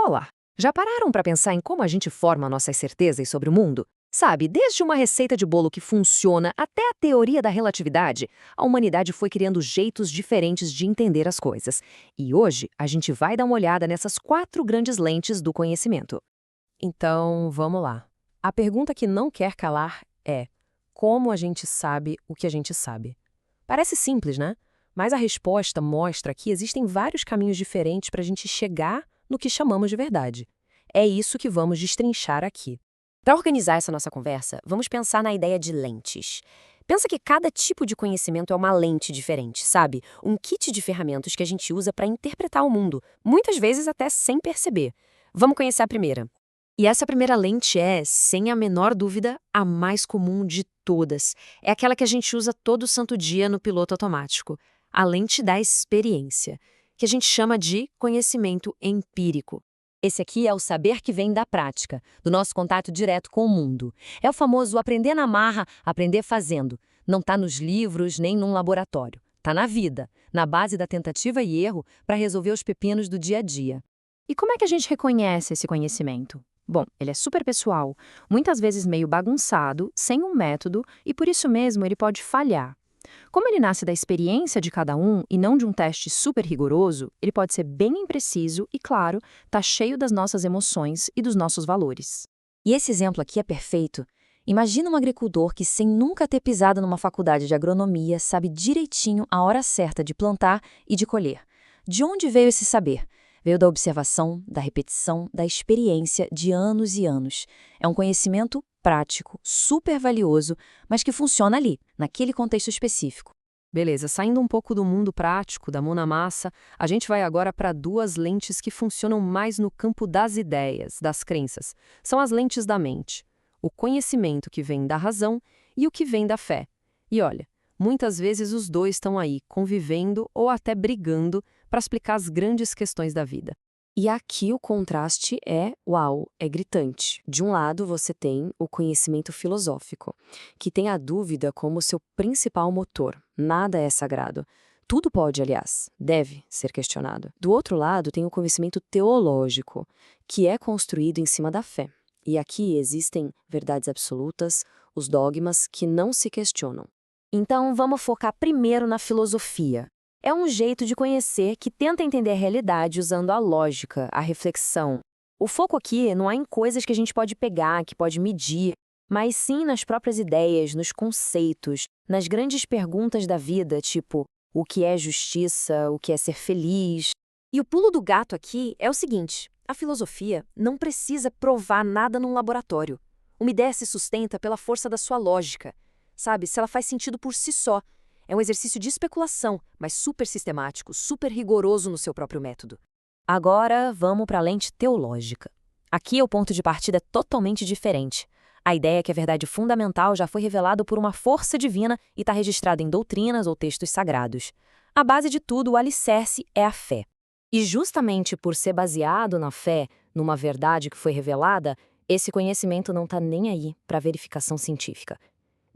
Olá! Já pararam para pensar em como a gente forma nossas certezas sobre o mundo? Sabe, desde uma receita de bolo que funciona até a teoria da relatividade, a humanidade foi criando jeitos diferentes de entender as coisas. E hoje a gente vai dar uma olhada nessas 4 grandes lentes do conhecimento. Então, vamos lá. A pergunta que não quer calar é: como a gente sabe o que a gente sabe? Parece simples, né? Mas a resposta mostra que existem vários caminhos diferentes para a gente chegar no que chamamos de verdade. É isso que vamos destrinchar aqui. Para organizar essa nossa conversa, vamos pensar na ideia de lentes. Pensa que cada tipo de conhecimento é uma lente diferente, sabe? Um kit de ferramentas que a gente usa para interpretar o mundo, muitas vezes até sem perceber. Vamos conhecer a primeira. E essa primeira lente é, sem a menor dúvida, a mais comum de todas. É aquela que a gente usa todo santo dia no piloto automático. A lente da experiência, que a gente chama de conhecimento empírico. Esse aqui é o saber que vem da prática, do nosso contato direto com o mundo. É o famoso aprender na marra, aprender fazendo. Não está nos livros nem num laboratório. Está na vida, na base da tentativa e erro para resolver os pepinos do dia a dia. E como é que a gente reconhece esse conhecimento? Bom, ele é super pessoal, muitas vezes meio bagunçado, sem um método, e por isso mesmo ele pode falhar. Como ele nasce da experiência de cada um e não de um teste super rigoroso, ele pode ser bem impreciso e, claro, tá cheio das nossas emoções e dos nossos valores. E esse exemplo aqui é perfeito. Imagina um agricultor que, sem nunca ter pisado numa faculdade de agronomia, sabe direitinho a hora certa de plantar e de colher. De onde veio esse saber? Veio da observação, da repetição, da experiência de anos e anos. É um conhecimento prático, super valioso, mas que funciona ali, naquele contexto específico. Beleza, saindo um pouco do mundo prático, da mão na massa, a gente vai agora para 2 lentes que funcionam mais no campo das ideias, das crenças. São as lentes da mente. O conhecimento que vem da razão e o que vem da fé. E olha, muitas vezes os dois estão aí, convivendo ou até brigando para explicar as grandes questões da vida. E aqui o contraste é gritante. De um lado, você tem o conhecimento filosófico, que tem a dúvida como seu principal motor. Nada é sagrado. Tudo pode, aliás, deve ser questionado. Do outro lado, tem o conhecimento teológico, que é construído em cima da fé. E aqui existem verdades absolutas, os dogmas que não se questionam. Então, vamos focar primeiro na filosofia. É um jeito de conhecer que tenta entender a realidade usando a lógica, a reflexão. O foco aqui não é em coisas que a gente pode pegar, que pode medir, mas sim nas próprias ideias, nos conceitos, nas grandes perguntas da vida, tipo, o que é justiça, o que é ser feliz. E o pulo do gato aqui é o seguinte: a filosofia não precisa provar nada num laboratório. Uma ideia se sustenta pela força da sua lógica, sabe? Se ela faz sentido por si só. É um exercício de especulação, mas super sistemático, super rigoroso no seu próprio método. Agora, vamos para a lente teológica. Aqui o ponto de partida é totalmente diferente. A ideia é que a verdade fundamental já foi revelada por uma força divina e está registrada em doutrinas ou textos sagrados. A base de tudo, o alicerce, é a fé. E justamente por ser baseado na fé, numa verdade que foi revelada, esse conhecimento não está nem aí para verificação científica.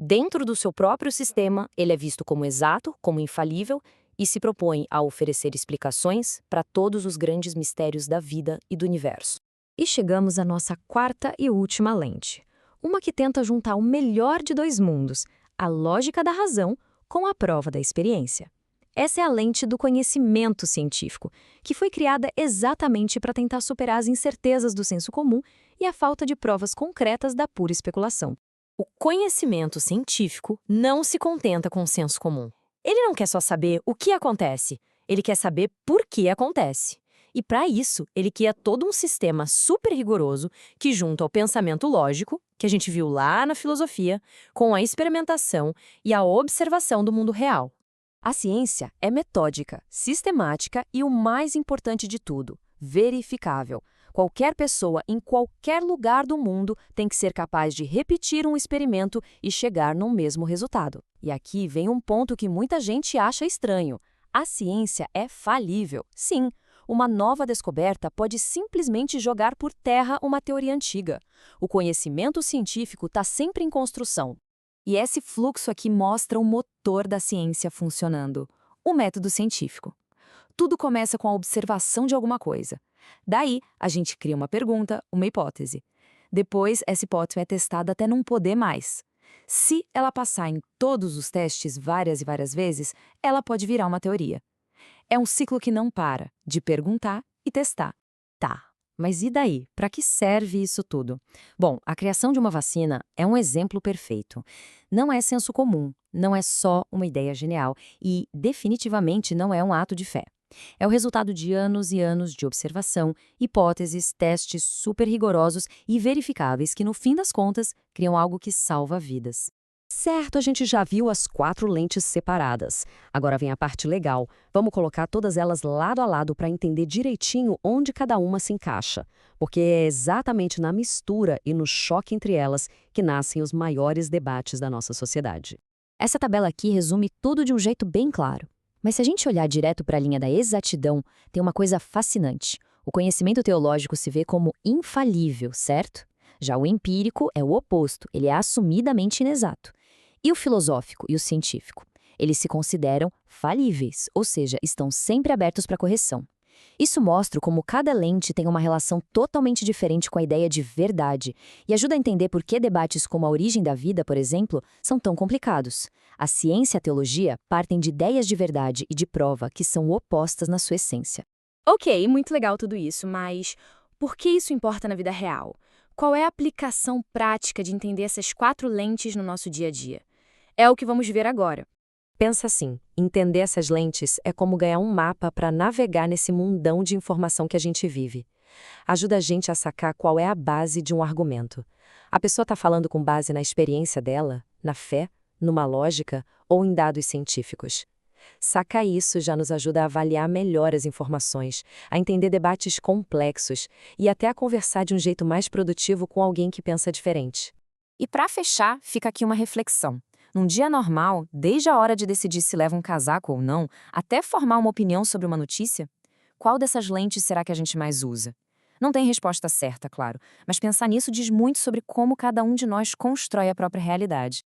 Dentro do seu próprio sistema, ele é visto como exato, como infalível e se propõe a oferecer explicações para todos os grandes mistérios da vida e do universo. E chegamos à nossa 4ª e última lente. Uma que tenta juntar o melhor de 2 mundos, a lógica da razão com a prova da experiência. Essa é a lente do conhecimento científico, que foi criada exatamente para tentar superar as incertezas do senso comum e a falta de provas concretas da pura especulação. O conhecimento científico não se contenta com o senso comum. Ele não quer só saber o que acontece, ele quer saber por que acontece. E para isso, ele cria todo um sistema super rigoroso que junta o pensamento lógico, que a gente viu lá na filosofia, com a experimentação e a observação do mundo real. A ciência é metódica, sistemática e, o mais importante de tudo, verificável. Qualquer pessoa, em qualquer lugar do mundo, tem que ser capaz de repetir um experimento e chegar no mesmo resultado. E aqui vem um ponto que muita gente acha estranho. A ciência é falível. Sim, uma nova descoberta pode simplesmente jogar por terra uma teoria antiga. O conhecimento científico está sempre em construção. E esse fluxo aqui mostra o motor da ciência funcionando, o método científico. Tudo começa com a observação de alguma coisa. Daí, a gente cria uma pergunta, uma hipótese. Depois, essa hipótese é testada até não poder mais. Se ela passar em todos os testes várias e várias vezes, ela pode virar uma teoria. É um ciclo que não para, de perguntar e testar. Tá, mas e daí? Para que serve isso tudo? Bom, a criação de uma vacina é um exemplo perfeito. Não é senso comum, não é só uma ideia genial e, definitivamente, não é um ato de fé. É o resultado de anos e anos de observação, hipóteses, testes super rigorosos e verificáveis que, no fim das contas, criam algo que salva vidas. Certo, a gente já viu as 4 lentes separadas. Agora vem a parte legal. Vamos colocar todas elas lado a lado para entender direitinho onde cada uma se encaixa. Porque é exatamente na mistura e no choque entre elas que nascem os maiores debates da nossa sociedade. Essa tabela aqui resume tudo de um jeito bem claro. Mas se a gente olhar direto para a linha da exatidão, tem uma coisa fascinante. O conhecimento teológico se vê como infalível, certo? Já o empírico é o oposto, ele é assumidamente inexato. E o filosófico e o científico? Eles se consideram falíveis, ou seja, estão sempre abertos para correção. Isso mostra como cada lente tem uma relação totalmente diferente com a ideia de verdade e ajuda a entender por que debates como a origem da vida, por exemplo, são tão complicados. A ciência e a teologia partem de ideias de verdade e de prova que são opostas na sua essência. Ok, muito legal tudo isso, mas por que isso importa na vida real? Qual é a aplicação prática de entender essas 4 lentes no nosso dia a dia? É o que vamos ver agora. Pensa assim, entender essas lentes é como ganhar um mapa para navegar nesse mundão de informação que a gente vive. Ajuda a gente a sacar qual é a base de um argumento. A pessoa está falando com base na experiência dela, na fé, numa lógica ou em dados científicos. Sacar isso já nos ajuda a avaliar melhor as informações, a entender debates complexos e até a conversar de um jeito mais produtivo com alguém que pensa diferente. E para fechar, fica aqui uma reflexão. Num dia normal, desde a hora de decidir se leva um casaco ou não, até formar uma opinião sobre uma notícia, qual dessas lentes será que a gente mais usa? Não tem resposta certa, claro, mas pensar nisso diz muito sobre como cada um de nós constrói a própria realidade.